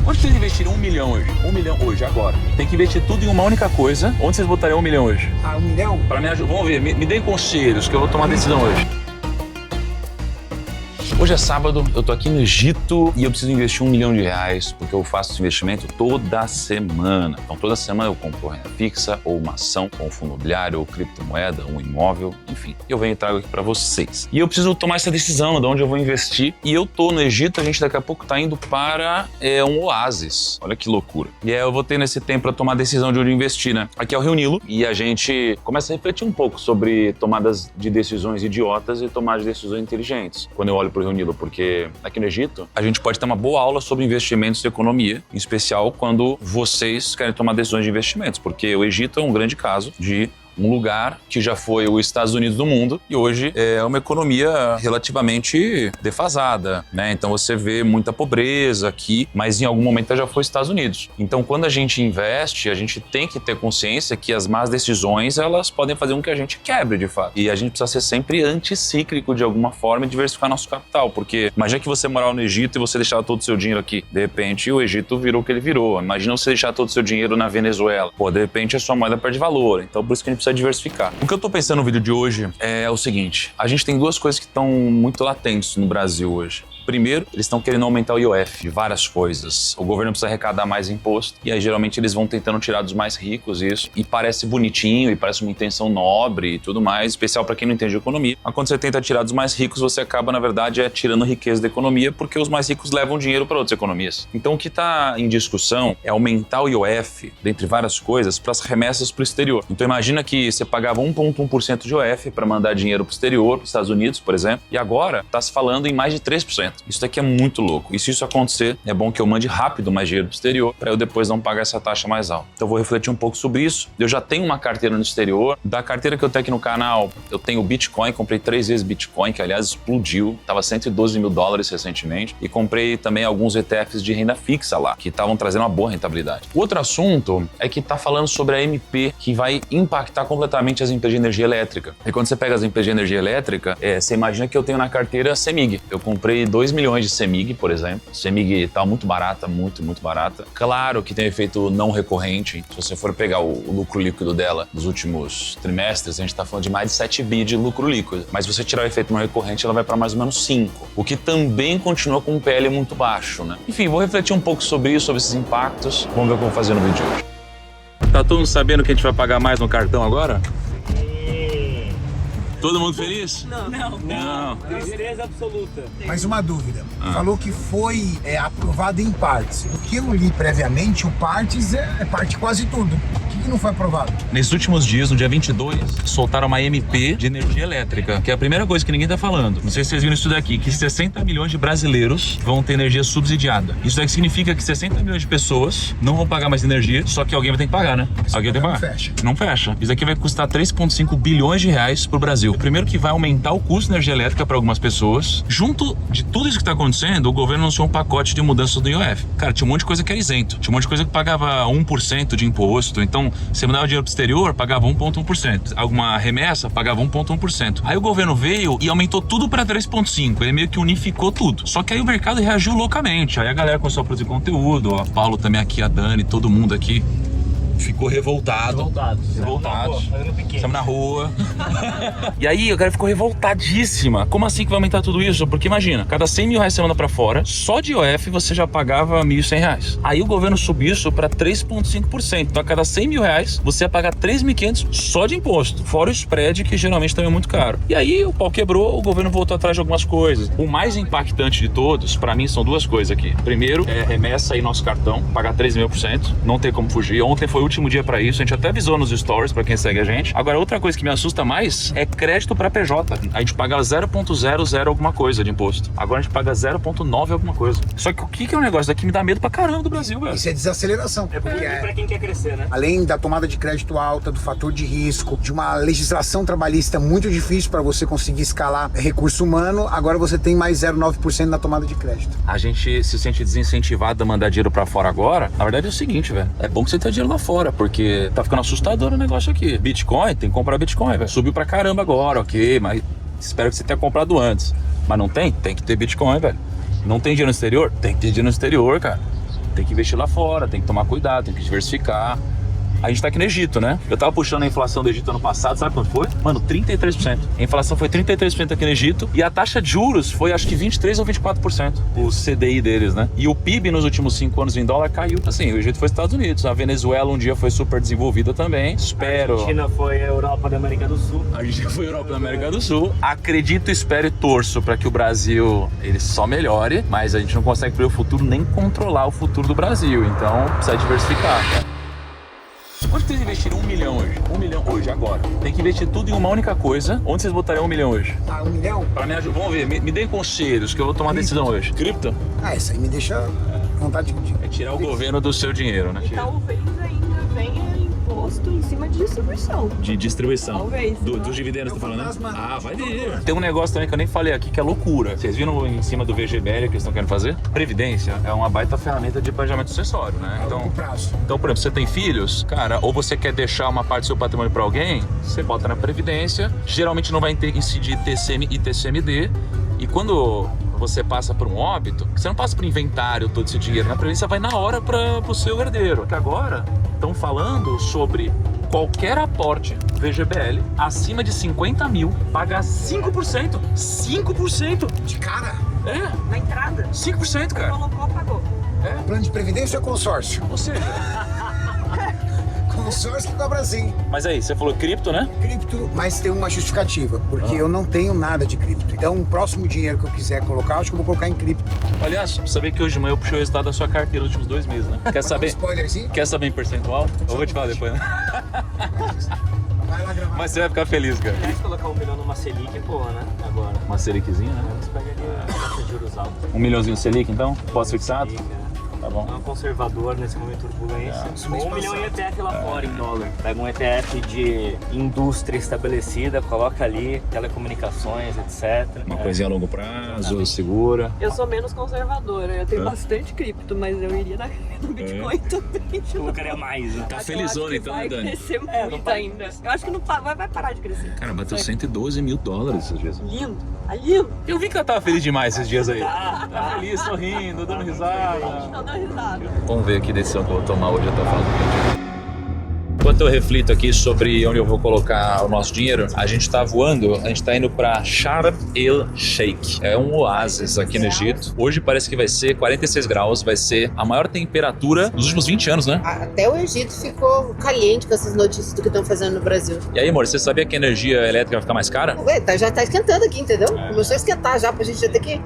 Onde vocês investiram 1 milhão hoje? 1 milhão hoje, agora. Tem que investir tudo em uma única coisa. Onde vocês botariam 1 milhão hoje? 1 milhão? Pra me ajudar. Vamos ver, me deem conselhos que eu vou tomar decisão hoje. Hoje é sábado, eu tô aqui no Egito e eu preciso investir R$1 milhão, porque eu faço esse investimento toda semana. Então toda semana eu compro renda fixa, ou uma ação, ou um fundo imobiliário, ou criptomoeda, um imóvel, enfim. Eu venho e trago aqui pra vocês. E eu preciso tomar essa decisão de onde eu vou investir. E eu tô no Egito, a gente daqui a pouco tá indo para um oásis. Olha que loucura. E aí eu vou ter nesse tempo pra tomar a decisão de onde investir, né? Aqui é o Rio Nilo e a gente começa a refletir um pouco sobre tomadas de decisões idiotas e tomadas de decisões inteligentes. Quando eu olho pro Rio Nilo, porque aqui no Egito a gente pode ter uma boa aula sobre investimentos e economia, em especial quando vocês querem tomar decisões de investimentos, porque o Egito é um grande caso de um lugar que já foi os Estados Unidos do mundo e hoje é uma economia relativamente defasada, né? Então você vê muita pobreza aqui, mas em algum momento já foi os Estados Unidos. Então quando a gente investe, a gente tem que ter consciência que as más decisões, elas podem fazer com que a gente quebre de fato. E a gente precisa ser sempre anticíclico de alguma forma e diversificar nosso capital, porque imagina que você morar no Egito e você deixar todo o seu dinheiro aqui. De repente o Egito virou o que ele virou. Imagina você deixar todo o seu dinheiro na Venezuela. Pô, de repente a sua moeda perde valor. Então por isso que a gente precisa diversificar. O que eu tô pensando no vídeo de hoje é o seguinte: a gente tem duas coisas que estão muito latentes no Brasil hoje. Primeiro, eles estão querendo aumentar o IOF, várias coisas. O governo precisa arrecadar mais imposto e aí geralmente eles vão tentando tirar dos mais ricos isso. E parece bonitinho e parece uma intenção nobre e tudo mais, especial para quem não entende de economia. Mas quando você tenta tirar dos mais ricos, você acaba, na verdade, tirando riqueza da economia, porque os mais ricos levam dinheiro para outras economias. Então o que está em discussão é aumentar o IOF, dentre várias coisas, para as remessas para o exterior. Então imagina que você pagava 1,1% de IOF para mandar dinheiro para o exterior, para os Estados Unidos, por exemplo, e agora está se falando em mais de 3%. Isso daqui é muito louco. E se isso acontecer, é bom que eu mande rápido mais dinheiro para o exterior para eu depois não pagar essa taxa mais alta. Então eu vou refletir um pouco sobre isso. Eu já tenho uma carteira no exterior. Da carteira que eu tenho aqui no canal, eu tenho Bitcoin. Comprei 3 vezes Bitcoin, que aliás explodiu. Tava $112 mil recentemente. E comprei também alguns ETFs de renda fixa lá, que estavam trazendo uma boa rentabilidade. O outro assunto é que tá falando sobre a MP, que vai impactar completamente as empresas de energia elétrica. E quando você pega as empresas de energia elétrica, você imagina que eu tenho na carteira CEMIG. Eu comprei 2 milhões de CEMIG, por exemplo. CEMIG tá muito barata, muito barata. Claro que tem efeito não recorrente. Se você for pegar o lucro líquido dela nos últimos trimestres, a gente tá falando de mais de 7 bi de lucro líquido. Mas se você tirar o efeito não recorrente, ela vai para mais ou menos 5. O que também continua com um PL muito baixo, né? Enfim, vou refletir um pouco sobre isso, sobre esses impactos. Vamos ver o que eu vou fazer no vídeo de hoje. Tá todo mundo sabendo que a gente vai pagar mais no cartão agora? Todo mundo feliz? Não. Tristeza absoluta. Mais uma dúvida. Falou que foi aprovado em partes. O que eu li previamente, o partes é parte quase tudo. O que não foi aprovado? Nesses últimos dias, no dia 22, soltaram uma MP de energia elétrica, que é a primeira coisa que ninguém tá falando. Não sei se vocês viram isso daqui, que 60 milhões de brasileiros vão ter energia subsidiada. Isso daqui significa que 60 milhões de pessoas não vão pagar mais energia, só que alguém vai ter que pagar, né? Alguém tem que pagar. Não fecha. Não fecha. Isso aqui vai custar 3,5 bilhões de reais pro Brasil. Primeiro que vai aumentar o custo de energia elétrica para algumas pessoas. Junto de tudo isso que tá acontecendo, o governo anunciou um pacote de mudanças do IOF. Cara, tinha um monte de coisa que era isento. Tinha um monte de coisa que pagava 1% de imposto. Então, você mandava dinheiro pro exterior, pagava 1,1%. Alguma remessa, pagava 1,1%. Aí o governo veio e aumentou tudo para 3,5%. Ele meio que unificou tudo. Só que aí o mercado reagiu loucamente. Aí a galera começou a produzir conteúdo. Ó, a Paulo também aqui, a Dani, todo mundo aqui ficou revoltado. Estamos na rua. E aí a galera ficou revoltadíssima. Como assim que vai aumentar tudo isso? Porque imagina, cada 100 mil reais você manda pra fora, só de IOF você já pagava 1.100 reais. Aí o governo subiu isso pra 3,5%. Então a cada 100 mil reais você ia pagar 3.500 só de imposto. Fora o spread, que geralmente também é muito caro. E aí o pau quebrou, o governo voltou atrás de algumas coisas. O mais impactante de todos, pra mim, são duas coisas aqui. Primeiro, remessa aí nosso cartão, pagar 3.000%. Não tem como fugir. Ontem foi o último dia pra isso, a gente até avisou nos stories pra quem segue a gente. Agora, outra coisa que me assusta mais é crédito pra PJ. A gente paga 0,00 alguma coisa de imposto. Agora a gente paga 0,9 alguma coisa. Só que o que é um negócio daqui me dá medo pra caramba do Brasil, velho. Isso é desaceleração. É porque pra quem quer crescer, né? Além da tomada de crédito alta, do fator de risco, de uma legislação trabalhista muito difícil para você conseguir escalar recurso humano, agora você tem mais 0,9% na tomada de crédito. A gente se sente desincentivado a mandar dinheiro pra fora agora. Na verdade é o seguinte, velho. É bom que você tenha dinheiro lá fora, porque tá ficando assustador o negócio aqui. Bitcoin, tem que comprar Bitcoin, velho. Subiu pra caramba agora, ok, mas espero que você tenha comprado antes. Mas não tem? Tem que ter Bitcoin, velho. Não tem dinheiro no exterior? Tem que ter dinheiro no exterior, cara. tem que investir lá fora, tem que tomar cuidado, tem que diversificar. A gente tá aqui no Egito, né? Eu tava puxando a inflação do Egito ano passado, sabe quanto foi? Mano, 33%. A inflação foi 33% aqui no Egito e a taxa de juros foi acho que 23% ou 24%, o CDI deles, né? E o PIB nos últimos 5 anos em dólar caiu. Assim, o Egito foi Estados Unidos, a Venezuela um dia foi super desenvolvida também. Espero... A Argentina foi a Europa da América do Sul. A Argentina foi a Europa da América do Sul. Acredito, espero e torço para que o Brasil ele só melhore, mas a gente não consegue prever o futuro nem controlar o futuro do Brasil, então precisa diversificar, cara. Onde vocês investiram 1 milhão hoje? 1 milhão hoje, agora. Tem que investir tudo em uma única coisa. Onde vocês botariam 1 milhão hoje? 1 milhão? Pra me ajudar. Vamos ver, me deem conselhos que eu vou tomar decisão hoje. Cripto? Essa aí me deixa vontade de... É tirar o governo do seu dinheiro, né? E talvez ainda venha imposto em cima de distribuição. De distribuição. Talvez. Dos dividendos, tá falando, né? Ah, vai vir. Tem um negócio também que eu nem falei aqui que é loucura. Vocês viram em cima do VGBL que eles estão querendo fazer? Previdência é uma baita ferramenta de planejamento sucessório, né? longo prazo. Então, por exemplo, você tem filhos, cara, ou você quer deixar uma parte do seu patrimônio para alguém, você bota na Previdência. Geralmente não vai incidir TCM e TCMD. E quando você passa por um óbito, você não passa por inventário todo esse dinheiro. Na Previdência vai na hora para o seu herdeiro. Porque agora estão falando sobre qualquer aporte VGBL acima de 50 mil pagar 5%. 5%! De cara? É, Na entrada. 5%, cara. Colocou, pagou. Plano de previdência ou consórcio? Ou seja... Consórcio que cobra sim. Mas aí, você falou cripto, né? Cripto, mas tem uma justificativa, porque eu não tenho nada de cripto. Então, o próximo dinheiro que eu quiser colocar, acho que eu vou colocar em cripto. Aliás, sabia que hoje de manhã eu puxei o resultado da sua carteira nos últimos 2 meses, né? Quer saber? Spoilerzinho? Quer saber em percentual? Eu vou te falar depois, né? Vai lá gravar. Mas você vai ficar feliz, cara. Se colocar 1 milhão numa Selic, boa, né? Agora. Uma Seliczinha, né? Você pega ali a taxa de juros alta. 1 milhãozinho Selic, então? Pós-fixado? Tá bom. É um conservador nesse momento de turbulência. mês 1 milhão em passado. ETF lá fora, em dólar. Pega um ETF de indústria estabelecida, coloca ali, telecomunicações, etc. Uma coisinha a longo prazo, segura. Eu sou menos conservadora, eu tenho bastante cripto, mas eu iria no Bitcoin também. Colocaria mais, né? Tá Eu felizona acho que então, vai né, Dani? crescer muito ainda. Eu acho que não vai parar de crescer. Cara, bateu 112 mil dólares esses dias. Lindo, tá lindo. Eu vi que ela tava feliz demais esses dias aí. Tá feliz, sorrindo, dando risada. Não dá risada. Vamos ver que decisão que eu vou tomar hoje até o final do vídeo. Enquanto eu reflito aqui sobre onde eu vou colocar o nosso dinheiro, a gente tá voando, a gente tá indo pra Sharm el Sheikh. É um oásis aqui no Egito. Hoje parece que vai ser 46 graus, vai ser a maior temperatura dos últimos 20 anos, né? Até o Egito ficou caliente com essas notícias do que estão fazendo no Brasil. E aí, amor, você sabia que a energia elétrica vai ficar mais cara? Ué, já tá esquentando aqui, entendeu? Começou a esquentar já, pra gente já ter que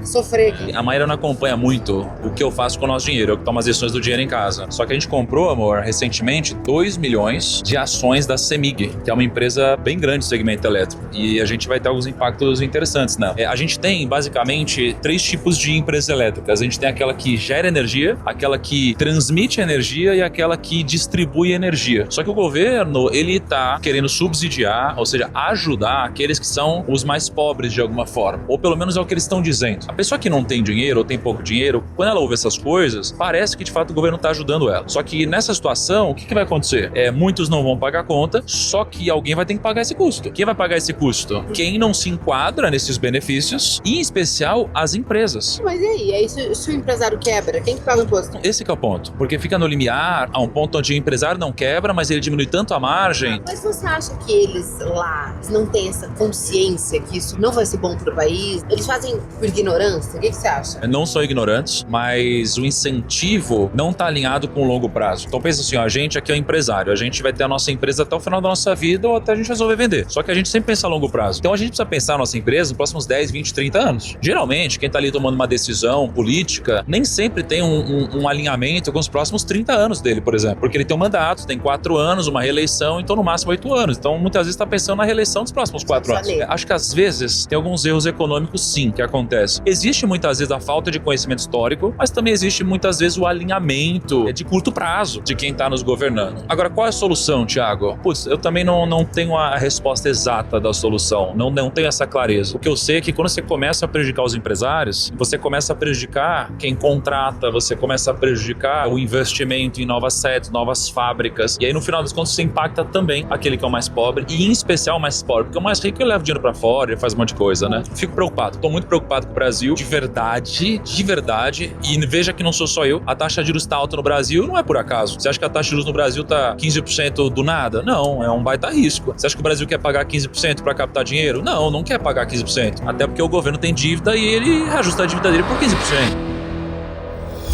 sofrer aqui. A Mayra não acompanha muito o que eu faço com o nosso dinheiro, eu que tomo as decisões do dinheiro em casa. Só que a gente comprou, amor, recentemente 2 milhões de ações da CEMIG, que é uma empresa bem grande do segmento elétrico. E a gente vai ter alguns impactos interessantes, né? A gente tem, basicamente, 3 tipos de empresas elétricas. A gente tem aquela que gera energia, aquela que transmite energia e aquela que distribui energia. Só que o governo, ele tá querendo subsidiar, ou seja, ajudar aqueles que são os mais pobres de alguma forma. Ou pelo menos é o que eles estão dizendo. A pessoa que não tem dinheiro ou tem pouco dinheiro, quando ela ouve essas coisas, parece que de fato o governo está ajudando ela. Só que nessa situação, o que vai acontecer? Muitos não vão pagar a conta, só que alguém vai ter que pagar esse custo. Quem vai pagar esse custo? Quem não se enquadra nesses benefícios, e em especial as empresas. Mas e aí? Se o empresário quebra, quem que paga o imposto? Esse que é o ponto, porque fica no limiar a um ponto onde o empresário não quebra, mas ele diminui tanto a margem. Mas você acha que eles lá não têm essa consciência que isso não vai ser bom para o país? Eles fazem por ignorância? O que você acha? Não são ignorantes, mas o incentivo não está alinhado com o longo prazo. Então pensa assim, ó, a gente aqui é um empresário, a gente vai ter a nossa empresa até o final da nossa vida ou até a gente resolver vender. Só que a gente sempre pensa a longo prazo. Então a gente precisa pensar a nossa empresa nos próximos 10, 20, 30 anos. Geralmente, quem está ali tomando uma decisão política nem sempre tem um alinhamento com os próximos 30 anos dele, por exemplo. Porque ele tem um mandato, tem 4 anos, uma reeleição, então no máximo 8 anos. Então muitas vezes está pensando na reeleição dos próximos 4 anos. Acho que às vezes tem alguns erros econômicos sim que acontecem. Existe muitas vezes a falta de conhecimento histórico, mas também existe muitas vezes o alinhamento de curto prazo de quem está nos governando. Agora, qual é a solução, Thiago? Putz, eu também não tenho a resposta exata da solução, não tenho essa clareza. O que eu sei é que quando você começa a prejudicar os empresários, você começa a prejudicar quem contrata, você começa a prejudicar o investimento em novas sedes, novas fábricas, e aí no final das contas você impacta também aquele que é o mais pobre, e em especial o mais pobre, porque o mais rico ele leva dinheiro para fora, ele faz um monte de coisa, né? Fico preocupado, tô muito preocupado com o Brasil. Brasil, de verdade, e veja que não sou só eu, a taxa de juros tá alta no Brasil, não é por acaso. Você acha que a taxa de juros no Brasil tá 15% do nada? Não, é um baita risco. Você acha que o Brasil quer pagar 15% para captar dinheiro? Não quer pagar 15%. Até porque o governo tem dívida e ele ajusta a dívida dele por 15%.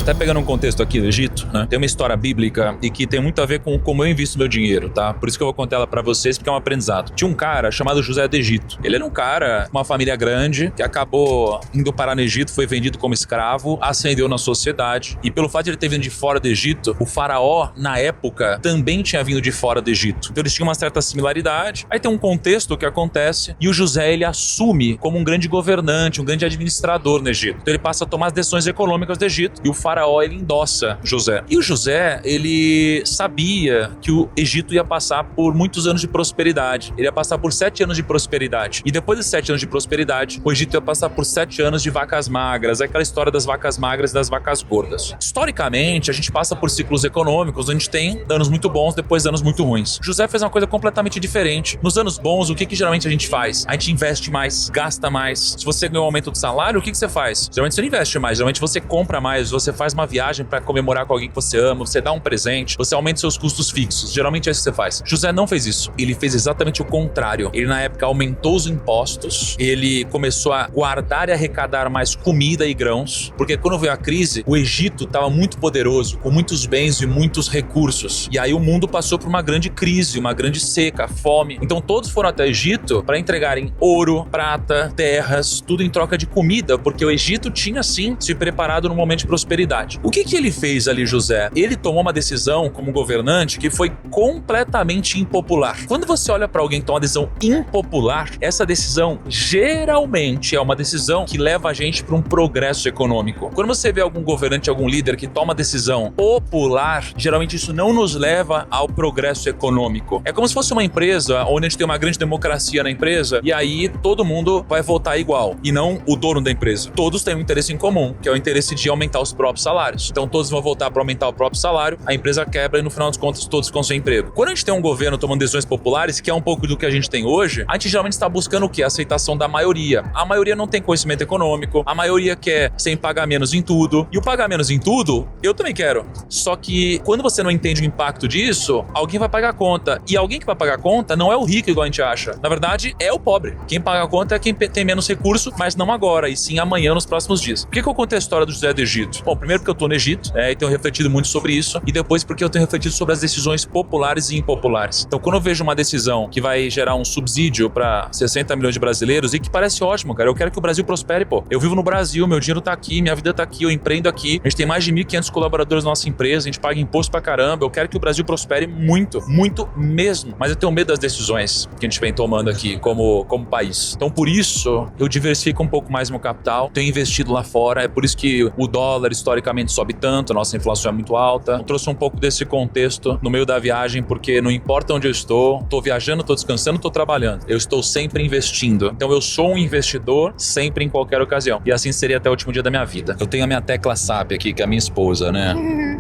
Até pegando um contexto aqui do Egito, né? Tem uma história bíblica e que tem muito a ver com como eu invisto meu dinheiro, tá? Por isso que eu vou contar ela pra vocês, porque é um aprendizado. Tinha um cara chamado José do Egito. Ele era um cara, uma família grande, que acabou indo parar no Egito, foi vendido como escravo, ascendeu na sociedade, e pelo fato de ele ter vindo de fora do Egito, o faraó, na época, também tinha vindo de fora do Egito. Então eles tinham uma certa similaridade. Aí tem um contexto que acontece, e o José, ele assume como um grande governante, um grande administrador no Egito. Então ele passa a tomar as decisões econômicas do Egito, e o faraó, ele endossa José. E o José, ele sabia que o Egito ia passar por muitos anos de prosperidade. Ele ia passar por 7 anos de prosperidade. E depois de 7 anos de prosperidade, o Egito ia passar por 7 anos de vacas magras. Aquela história das vacas magras e das vacas gordas. Historicamente, a gente passa por ciclos econômicos, onde a gente tem anos muito bons, depois anos muito ruins. José fez uma coisa completamente diferente. Nos anos bons, o que geralmente a gente faz? A gente investe mais, gasta mais. Se você ganhou um aumento do salário, o que você faz? Geralmente você não investe mais, geralmente você compra mais, você faz uma viagem para comemorar com alguém que você ama, você dá um presente, você aumenta seus custos fixos. Geralmente é isso que você faz. José não fez isso. Ele fez exatamente o contrário. Ele, na época, aumentou os impostos, ele começou a guardar e arrecadar mais comida e grãos, porque quando veio a crise, o Egito estava muito poderoso, com muitos bens e muitos recursos. E aí o mundo passou por uma grande crise, uma grande seca, fome. Então todos foram até o Egito para entregarem ouro, prata, terras, tudo em troca de comida, porque o Egito tinha, sim, se preparado num momento de prosperidade. O que ele fez ali, José? Ele tomou uma decisão como governante que foi completamente impopular. Quando você olha para alguém que toma uma decisão impopular, essa decisão geralmente é uma decisão que leva a gente para um progresso econômico. Quando você vê algum governante, algum líder que toma decisão popular, geralmente isso não nos leva ao progresso econômico. É como se fosse uma empresa onde a gente tem uma grande democracia na empresa e aí todo mundo vai votar igual e não o dono da empresa. Todos têm um interesse em comum, que é o interesse de aumentar os próprios salários. Então todos vão voltar para aumentar o próprio salário, a empresa quebra e no final dos contas todos ficam sem emprego. Quando a gente tem um governo tomando decisões populares, que é um pouco do que a gente tem hoje, a gente geralmente está buscando o quê? A aceitação da maioria. A maioria não tem conhecimento econômico, a maioria quer sem pagar menos em tudo, e o pagar menos em tudo, eu também quero. Só que quando você não entende o impacto disso, alguém vai pagar a conta, e alguém que vai pagar a conta não é o rico igual a gente acha. Na verdade, é o pobre. Quem paga a conta é quem tem menos recurso, mas não agora, e sim amanhã, nos próximos dias. Por que eu contei a história do José do Egito? Bom, primeiro porque eu tô no Egito, e tenho refletido muito sobre isso, e depois porque eu tenho refletido sobre as decisões populares e impopulares. Então, quando eu vejo uma decisão que vai gerar um subsídio para 60 milhões de brasileiros, e que parece ótimo, cara, eu quero que o Brasil prospere, pô. Eu vivo no Brasil, meu dinheiro tá aqui, minha vida tá aqui, eu empreendo aqui, a gente tem mais de 1.500 colaboradores na nossa empresa, a gente paga imposto pra caramba, eu quero que o Brasil prospere muito, muito mesmo. Mas eu tenho medo das decisões que a gente vem tomando aqui como país. Então, por isso, eu diversifico um pouco mais meu capital, tenho investido lá fora, é por isso que o dólar historicamente sobe tanto, a nossa inflação é muito alta. Eu trouxe um pouco desse contexto no meio da viagem, porque não importa onde eu estou viajando, estou descansando, estou trabalhando. Eu estou sempre investindo. Então eu sou um investidor sempre em qualquer ocasião. E assim seria até o último dia da minha vida. Eu tenho a minha tecla SAP aqui, que é a minha esposa, né?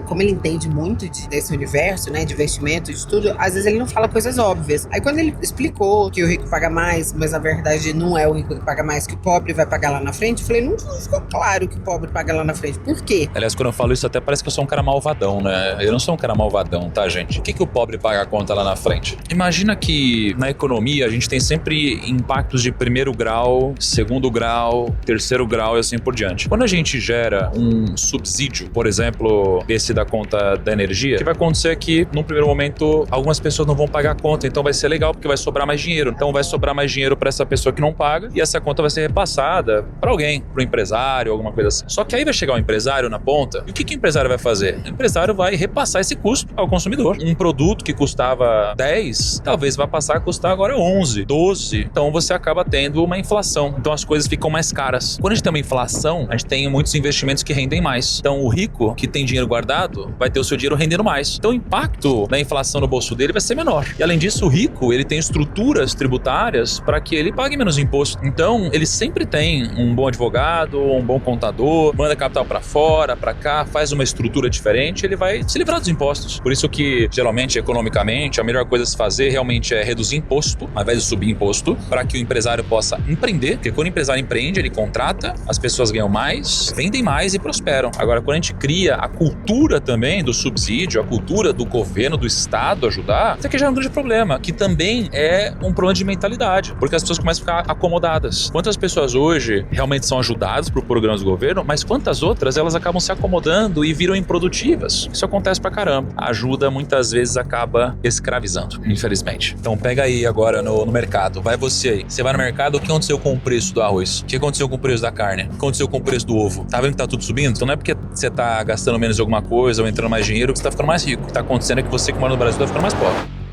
Como ele entende muito desse universo, né, de investimento, de tudo, às vezes ele não fala coisas óbvias. Aí quando ele explicou que o rico paga mais, mas na verdade não é o rico que paga mais, que o pobre vai pagar lá na frente, eu falei, não ficou claro que o pobre paga lá na frente. Por quê? Aliás, quando eu falo isso, até parece que eu sou um cara malvadão, né? Eu não sou um cara malvadão, tá, gente? Por que o pobre paga a conta lá na frente? Imagina que na economia a gente tem sempre impactos de primeiro grau, segundo grau, terceiro grau e assim por diante. Quando a gente gera um subsídio, por exemplo, esse da conta da energia, o que vai acontecer é que, num primeiro momento, algumas pessoas não vão pagar a conta, então vai ser legal porque vai sobrar mais dinheiro. Então vai sobrar mais dinheiro para essa pessoa que não paga e essa conta vai ser repassada para alguém, para o empresário, alguma coisa assim. Só que aí vai chegar o empresário na ponta, e o que o empresário vai fazer? O empresário vai repassar esse custo ao consumidor. Um produto que custava 10, talvez vai passar a custar agora 11, 12. Então você acaba tendo uma inflação. Então as coisas ficam mais caras. Quando a gente tem uma inflação, a gente tem muitos investimentos que rendem mais. Então o rico, que tem dinheiro guardado, empregado vai ter o seu dinheiro rendendo mais. Então o impacto da inflação no bolso dele vai ser menor. E além disso, o rico, ele tem estruturas tributárias para que ele pague menos imposto. Então, ele sempre tem um bom advogado, um bom contador, manda capital para fora, para cá, faz uma estrutura diferente, ele vai se livrar dos impostos. Por isso que, geralmente, economicamente, a melhor coisa a se fazer realmente é reduzir imposto, ao invés de subir imposto, para que o empresário possa empreender, porque quando o empresário empreende, ele contrata, as pessoas ganham mais, vendem mais e prosperam. Agora, quando a gente cria a cultura também do subsídio, a cultura do governo, do Estado ajudar, isso aqui já é um grande problema, que também é um problema de mentalidade, porque as pessoas começam a ficar acomodadas. Quantas pessoas hoje realmente são ajudadas por programas do governo, mas quantas outras elas acabam se acomodando e viram improdutivas? Isso acontece pra caramba. A ajuda muitas vezes acaba escravizando, infelizmente. Então pega aí agora no mercado, vai você aí. Você vai no mercado, o que aconteceu com o preço do arroz? O que aconteceu com o preço da carne? O que aconteceu com o preço do ovo? Tá vendo que tá tudo subindo? Então não é porque você tá gastando menos de alguma coisa ou entrando mais dinheiro que você tá ficando mais rico. O que tá acontecendo é que você que mora no Brasil tá ficando mais pobre.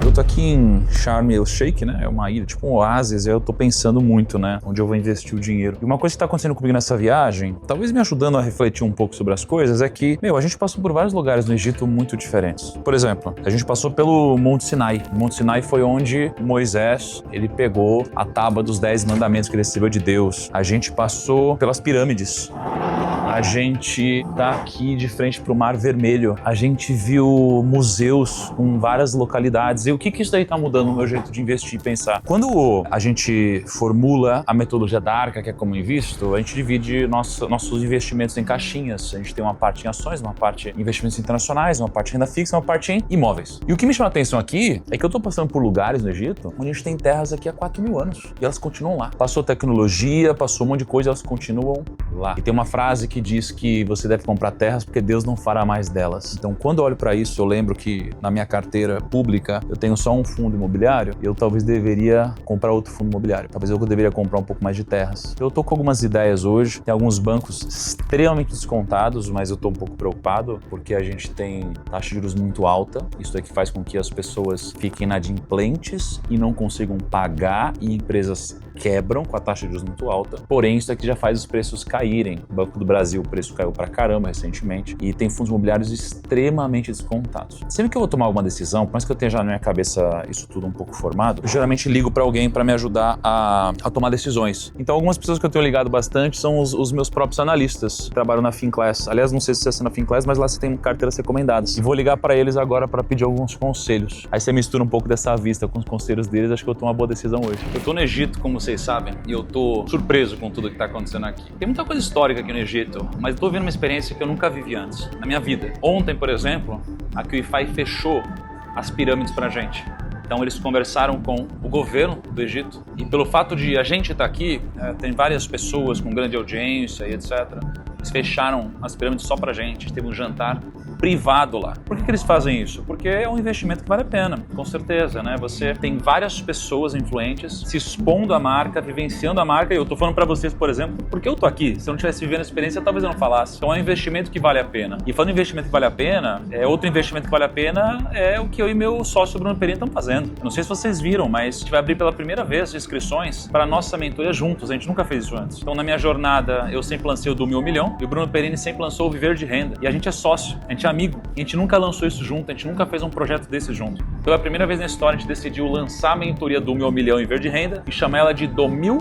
Eu tô aqui em Sharm el Sheikh, né? É uma ilha, tipo um oásis, e eu tô pensando muito, né? Onde eu vou investir o dinheiro. E uma coisa que tá acontecendo comigo nessa viagem, talvez me ajudando a refletir um pouco sobre as coisas, é que, a gente passou por vários lugares no Egito muito diferentes. Por exemplo, a gente passou pelo Monte Sinai. O Monte Sinai foi onde Moisés, ele pegou a tábua dos 10 mandamentos que ele recebeu de Deus. A gente passou pelas pirâmides. A gente tá aqui de frente pro Mar Vermelho. A gente viu museus com várias localidades. E o que isso daí tá mudando no meu jeito de investir e pensar? Quando a gente formula a metodologia da Arca, que é como eu invisto, a gente divide nossos investimentos em caixinhas. A gente tem uma parte em ações, uma parte em investimentos internacionais, uma parte em renda fixa, uma parte em imóveis. E o que me chama a atenção aqui é que eu tô passando por lugares no Egito onde a gente tem terras aqui há 4.000 anos. E elas continuam lá. Passou tecnologia, passou um monte de coisa, elas continuam lá. E tem uma frase que diz que você deve comprar terras porque Deus não fará mais delas. Então, quando eu olho para isso, eu lembro que na minha carteira pública eu tenho só um fundo imobiliário e eu talvez deveria comprar outro fundo imobiliário. Talvez eu deveria comprar um pouco mais de terras. Eu tô com algumas ideias hoje. Tem alguns bancos extremamente descontados, mas eu tô um pouco preocupado porque a gente tem taxa de juros muito alta. Isso é que faz com que as pessoas fiquem inadimplentes e não consigam pagar e empresas quebram com a taxa de juros muito alta. Porém, isso aqui já faz os preços caírem. O Banco do Brasil, o preço caiu pra caramba recentemente e tem fundos imobiliários extremamente descontados. Sempre que eu vou tomar alguma decisão, por mais que eu tenha já na minha cabeça isso tudo um pouco formado, eu geralmente ligo pra alguém pra me ajudar a tomar decisões. Então, algumas pessoas que eu tenho ligado bastante são os meus próprios analistas que trabalham na Finclass. Aliás, não sei se você é na Finclass, mas lá você tem carteiras recomendadas. E vou ligar pra eles agora pra pedir alguns conselhos. Aí você mistura um pouco dessa vista com os conselhos deles, acho que eu tomo uma boa decisão hoje. Eu tô no Egito, como vocês sabem, e eu tô surpreso com tudo que tá acontecendo aqui. Tem muita coisa histórica aqui no Egito, mas eu tô vivendo uma experiência que eu nunca vivi antes na minha vida. Ontem, por exemplo, a QIFI fechou as pirâmides pra gente. Então eles conversaram com o governo do Egito e pelo fato de a gente estar aqui, tem várias pessoas com grande audiência e etc. Eles fecharam as pirâmides só pra gente, teve um jantar privado lá. Por que eles fazem isso? Porque é um investimento que vale a pena, com certeza, né? Você tem várias pessoas influentes se expondo à marca, vivenciando a marca, e eu tô falando pra vocês, por exemplo, porque eu tô aqui. Se eu não tivesse vivendo a experiência, talvez eu não falasse. Então é um investimento que vale a pena. E falando em investimento que vale a pena, outro investimento que vale a pena é o que eu e meu sócio Bruno Perini estamos fazendo. Eu não sei se vocês viram, mas a gente vai abrir pela primeira vez inscrições para a nossa mentoria juntos. A gente nunca fez isso antes. Então na minha jornada, eu sempre lancei o do 1.000 milhão e o Bruno Perini sempre lançou o Viver de Renda. E a gente é sócio, a gente é amigo. A gente nunca lançou isso junto, a gente nunca fez um projeto desse junto. Pela primeira vez na história, a gente decidiu lançar a mentoria do 1.000 milhão em Viver de Renda e chamar ela de do 1.000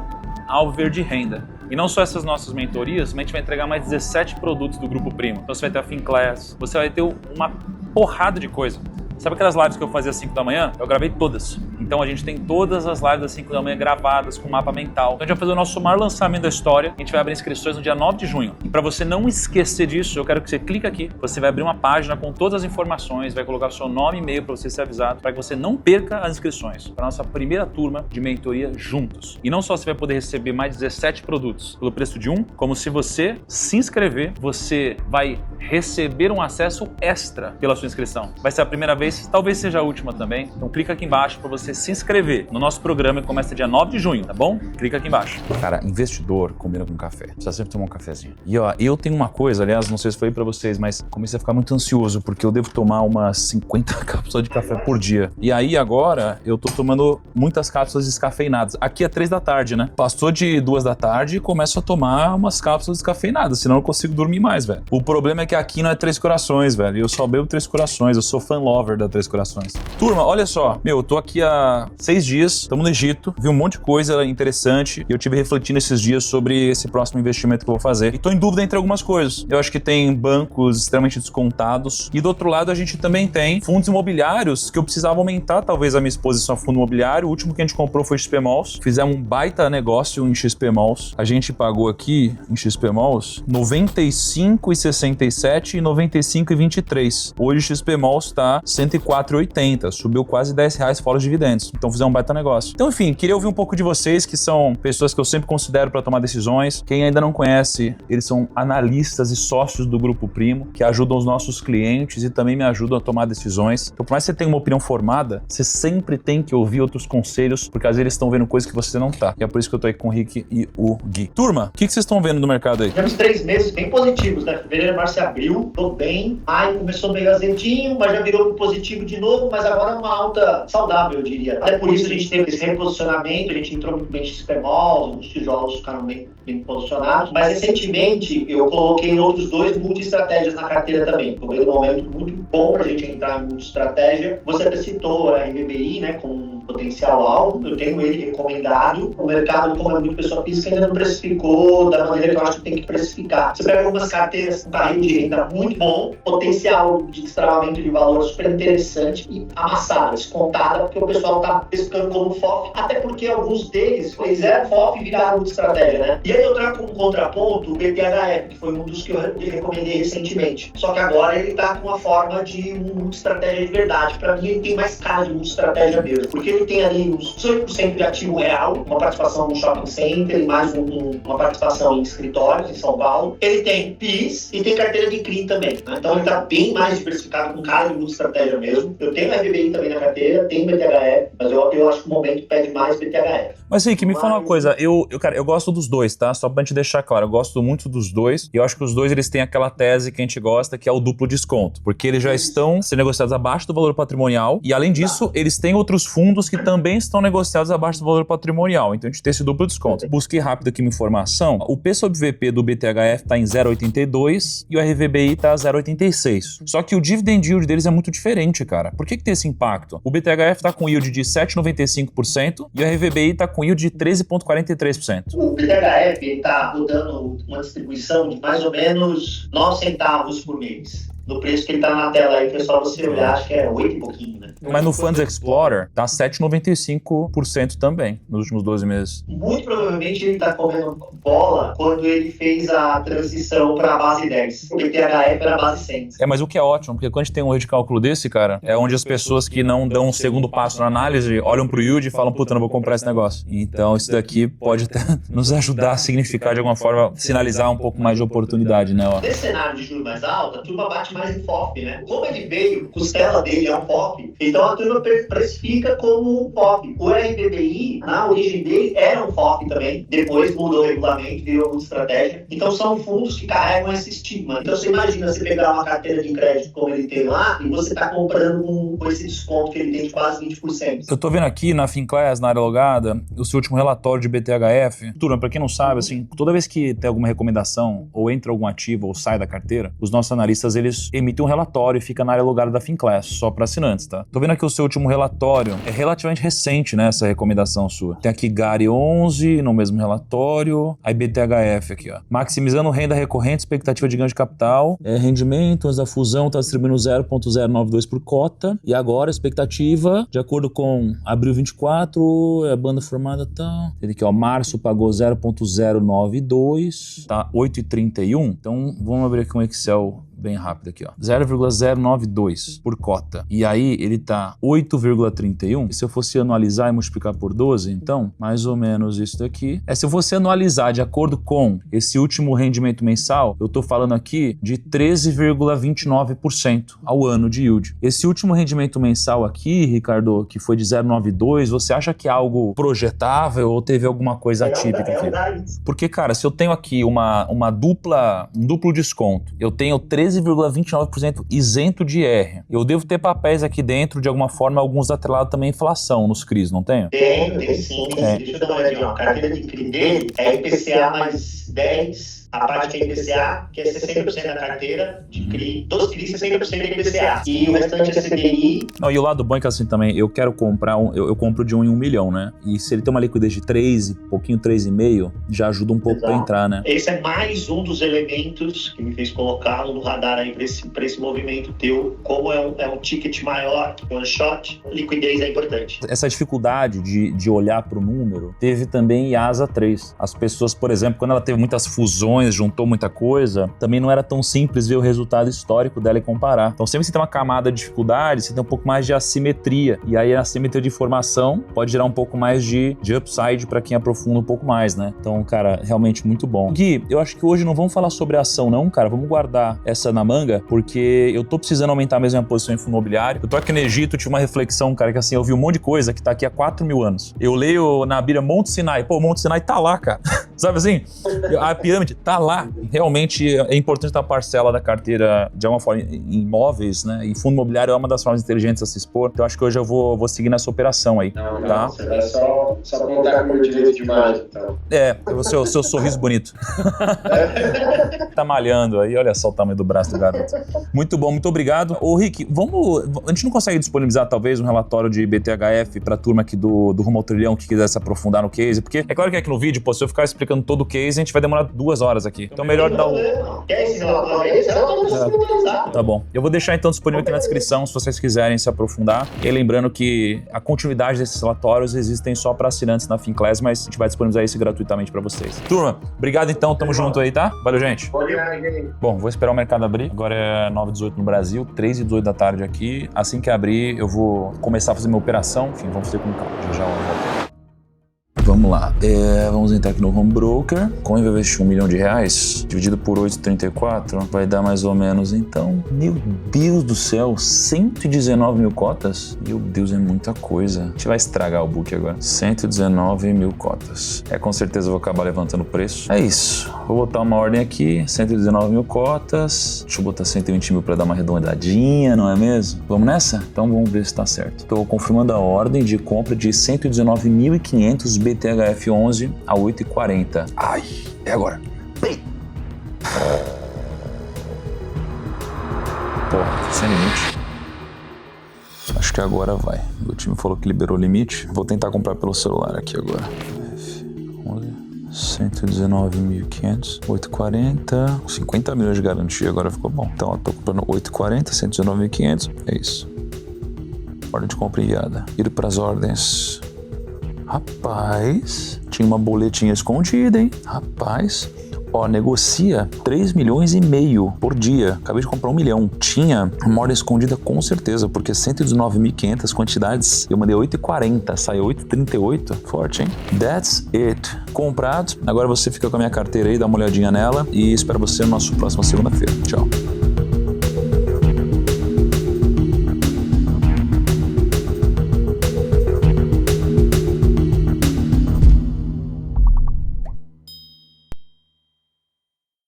ao Viver de Renda. E não só essas nossas mentorias, mas a gente vai entregar mais 17 produtos do Grupo Primo. Então você vai ter a Finclass, você vai ter uma porrada de coisa. Sabe aquelas lives que eu fazia às 5 da manhã? Eu gravei todas. Então a gente tem todas as lives às 5 da manhã gravadas com mapa mental. Então a gente vai fazer o nosso maior lançamento da história. A gente vai abrir inscrições no dia 9 de junho. E para você não esquecer disso, eu quero que você clique aqui. Você vai abrir uma página com todas as informações, vai colocar o seu nome e e-mail para você ser avisado, para que você não perca as inscrições para a nossa primeira turma de mentoria juntos. E não só você vai poder receber mais 17 produtos pelo preço de um, como se você se inscrever, você vai receber um acesso extra pela sua inscrição. Vai ser a primeira vez, talvez seja a última também. Então clica aqui embaixo para você você se inscrever no nosso programa que começa dia 9 de junho, tá bom? Clica aqui embaixo. Cara, investidor combina com café. Precisa sempre tomar um cafezinho. E ó, eu tenho uma coisa, aliás, não sei se foi pra vocês, mas comecei a ficar muito ansioso porque eu devo tomar umas 50 cápsulas de café por dia. E aí agora eu tô tomando muitas cápsulas descafeinadas. Aqui é 3 da tarde, né? Passou de 2 da tarde e começo a tomar umas cápsulas descafeinadas, senão eu não consigo dormir mais, velho. O problema é que aqui não é Três Corações, velho. Eu só bebo Três Corações, eu sou fan lover da Três Corações. Turma, olha só, eu tô aqui há 6 dias, estamos no Egito, vi um monte de coisa interessante e eu tive refletindo esses dias sobre esse próximo investimento que eu vou fazer. E tô em dúvida entre algumas coisas. Eu acho que tem bancos extremamente descontados e do outro lado a gente também tem fundos imobiliários que eu precisava aumentar talvez a minha exposição a fundo imobiliário. O último que a gente comprou foi XP Malls. Fizemos um baita negócio em XP Malls. A gente pagou aqui em XP Malls 95,67 e 95,23. Hoje o XP Malls tá 104,80. Subiu quase R$10 fora os dividendos. Então fizemos um baita negócio. Então, enfim, queria ouvir um pouco de vocês, que são pessoas que eu sempre considero para tomar decisões. Quem ainda não conhece, eles são analistas e sócios do Grupo Primo, que ajudam os nossos clientes e também me ajudam a tomar decisões. Então, por mais que você tenha uma opinião formada, você sempre tem que ouvir outros conselhos, porque às vezes eles estão vendo coisas que você não tá. E é por isso que eu tô aí com o Rick e o Gui. Turma, o que vocês estão vendo no mercado aí? Tivemos 3 meses bem positivos, né? Fevereiro, março e abril, tô bem. Maio começou meio azedinho, mas já virou positivo de novo, mas agora é uma alta saudável, eu diria. Até por isso a gente teve esse reposicionamento, a gente entrou muito bem em XP Malls, os tijolos ficaram bem posicionados. Mas recentemente eu coloquei outros 2 multi-estratégias na carteira também. Foi um momento muito bom pra gente entrar em multi-estratégia. Você até citou a RBBI, né, com um potencial alto. Eu tenho ele recomendado. O mercado, como é muito pessoa física, ainda não precificou da maneira que eu acho que tem que precificar. Você pega algumas carteiras com carrinho de renda muito bom, potencial de destravamento de valor super interessante e amassada, descontada, porque o pessoal tá pescando como FOF, até porque alguns deles fizeram FOF e viraram multi-estratégia, né? E aí eu trago como contraponto o BTHF, que foi um dos que eu recomendei recentemente. Só que agora ele tá com uma forma de multi-estratégia de verdade. Pra mim ele tem mais cara de multi-estratégia mesmo, porque ele tem ali uns 8% de ativo real, uma participação no shopping center e mais uma participação em escritórios em São Paulo. Ele tem PIS e tem carteira de CRI também, né? Então ele tá bem mais diversificado, com cara de multi-estratégia mesmo. Eu tenho RBBI também na carteira, tenho BTHF, mas eu acho que o momento pede mais BTHF. Mas Rick, me fala uma coisa, cara, eu gosto dos dois, tá? Só pra gente deixar claro, eu gosto muito dos dois e eu acho que os dois eles têm aquela tese que a gente gosta, que é o duplo desconto, porque eles já estão sendo negociados abaixo do valor patrimonial e além disso, eles têm outros fundos que também estão negociados abaixo do valor patrimonial, então a gente tem esse duplo desconto. Busquei rápido aqui uma informação, o P sobre VP do BTHF tá em 0,82 e o RVBI tá 0,86. Só que o dividend yield deles é muito diferente, cara. Por que tem esse impacto? O BTHF tá com yield de 7,95% e o RVBI tá com yield de 13,43%. O BTHF está rodando uma distribuição de mais ou menos 9 centavos por mês. No preço que ele tá na tela aí, pessoal, você olhar, acho que é 8 e pouquinho, né? Mas no Funds Explorer tá 7,95% também nos últimos 12 meses. Muito provavelmente ele tá comendo bola quando ele fez a transição para a base 10. O BTHF era a base 100. Mas o que é ótimo, porque quando a gente tem um erro de cálculo desse, cara, é onde as pessoas que não dão um segundo passo na análise olham pro yield e falam, puta, não vou comprar esse negócio. Então isso daqui pode até nos ajudar a significar de alguma forma, sinalizar um pouco mais de oportunidade, né? Ó. Nesse cenário de juros mais alto, a turma bate mais em FOF, né? Como ele veio, costela dele é um FOF, então a turma precifica como um FOF. O RBBI, na origem dele, era um FOF também, depois mudou o regulamento, virou uma estratégia. Então são fundos que carregam esse estigma. Então você imagina você pegar uma carteira de crédito como ele tem lá e você tá comprando com esse desconto que ele tem de quase 20%. Eu tô vendo aqui na Finclass, na área logada, o seu último relatório de BTHF. Turma, pra quem não sabe, assim, toda vez que tem alguma recomendação, ou entra algum ativo ou sai da carteira, os nossos analistas, eles emitem um relatório e fica na área logada da Finclass, só para assinantes, tá? Tô vendo aqui o seu último relatório, é relativamente recente, né, essa recomendação sua. Tem aqui GARI 11 no mesmo relatório, aí BTHF aqui, ó. Maximizando renda recorrente, expectativa de ganho de capital, rendimento, antes da fusão tá distribuindo 0,092 por cota, e agora a expectativa, de acordo com abril 24, a banda formada tá... Tem aqui, ó, março pagou 0,092, tá 8,31, então vamos abrir aqui um Excel bem rápido aqui, ó. 0,092 por cota. E aí ele tá 8,31. E se eu fosse anualizar e multiplicar por 12, então, mais ou menos isso daqui. Se eu fosse anualizar de acordo com esse último rendimento mensal, eu tô falando aqui de 13,29% ao ano de yield. Esse último rendimento mensal aqui, Ricardo, que foi de 0,92, você acha que é algo projetável ou teve alguma coisa atípica aqui? Porque, cara, se eu tenho aqui um duplo desconto, eu tenho 13,29% isento de IR, eu devo ter papéis aqui dentro, de alguma forma, alguns atrelados também à inflação nos CRIs, não tenho? Tem sim. Deixa eu dar uma olhadinha. A carteira de CRI dele é IPCA mais 10. A parte que é IPCA, que é 60% da carteira de CRI, dos CRI, 60% é IPCA. E o restante é CDI. Não, e o lado bom é que assim também, eu quero comprar, eu compro de 1 em 1 milhão, né? E se ele tem uma liquidez de 3, pouquinho 3,5, já ajuda um pouco para entrar, né? Esse é mais um dos elementos que me fez colocá-lo no radar aí para esse movimento teu. Como é um ticket maior, one shot, liquidez é importante. Essa dificuldade de olhar para o número, teve também em ASA 3. As pessoas, por exemplo, quando ela teve muitas fusões, juntou muita coisa, também não era tão simples ver o resultado histórico dela e comparar. Então sempre você tem uma camada de dificuldade, você tem um pouco mais de assimetria. E aí a assimetria de informação pode gerar um pouco mais de upside para quem aprofunda um pouco mais, né? Então, cara, realmente muito bom. Gui, eu acho que hoje não vamos falar sobre ação não, cara. Vamos guardar essa na manga, porque eu tô precisando aumentar mesmo a minha posição em fundo imobiliário. Eu tô aqui no Egito, tive uma reflexão, cara, que assim, eu vi um monte de coisa que tá aqui há 4.000 anos. Eu leio na Bíblia Monte Sinai. Pô, Monte Sinai tá lá, cara. Sabe assim? A pirâmide tá lá. Realmente é importante ter uma parcela da carteira, de alguma forma, em imóveis, né? E fundo imobiliário é uma das formas inteligentes a se expor. Então acho que hoje eu vou seguir nessa operação aí. Não, tá? Você vai só contar com o meu direito de imagem, então. O seu sorriso bonito. Tá malhando aí, olha só o tamanho do braço do garoto. Muito bom, muito obrigado. Ô Rick, a gente não consegue disponibilizar talvez um relatório de BTHF pra turma aqui do Rumo ao Trilhão que quiser se aprofundar no case? Porque é claro que aqui no vídeo, se eu ficar explicando todo o case, a gente vai demorar 2 horas aqui. Então melhor dar o... Quer esse relatório aí? Tá bom. Eu vou deixar então disponível aqui na descrição se vocês quiserem se aprofundar. E lembrando que a continuidade desses relatórios existem só para assinantes na Finclass, mas a gente vai disponibilizar isso gratuitamente para vocês. Turma, obrigado então, tamo junto aí, tá? Valeu, gente. Bom, vou esperar o mercado abrir. Agora é 9h18 no Brasil, 3h18 da tarde aqui. Assim que abrir, eu vou começar a fazer minha operação. Enfim, vamos ter com calma. Já eu volto. Vamos lá, vamos entrar aqui no Home Broker. Como eu investi R$1 milhão, dividido por 8,34, vai dar mais ou menos, então, meu Deus do céu, 119 mil cotas? Meu Deus, é muita coisa. A gente vai estragar o book agora. 119 mil cotas. Com certeza eu vou acabar levantando o preço. É isso, vou botar uma ordem aqui, 119 mil cotas. Deixa eu botar 120 mil para dar uma arredondadinha, não é mesmo? Vamos nessa? Então vamos ver se tá certo. Estou confirmando a ordem de compra de 119.500 BTHF11 a 8,40. Ai, é agora. Porra, sem limite. Acho que agora vai. O time falou que liberou o limite. Vou tentar comprar pelo celular aqui agora. F11, 119.500, 8,40, 50 milhões de garantia, agora ficou bom. Então, eu tô comprando 8,40, 119.500, é isso. Ordem de compra enviada. Ir para as ordens. Rapaz, tinha uma boletinha escondida, hein? Rapaz, negocia 3,5 milhões por dia. Acabei de comprar 1 milhão. Tinha uma ordem escondida com certeza, porque 119.500 quantidades, eu mandei 8,40, saiu 8,38. Forte, hein? That's it. Comprado. Agora você fica com a minha carteira aí, dá uma olhadinha nela e espero você na nossa próxima segunda-feira. Tchau.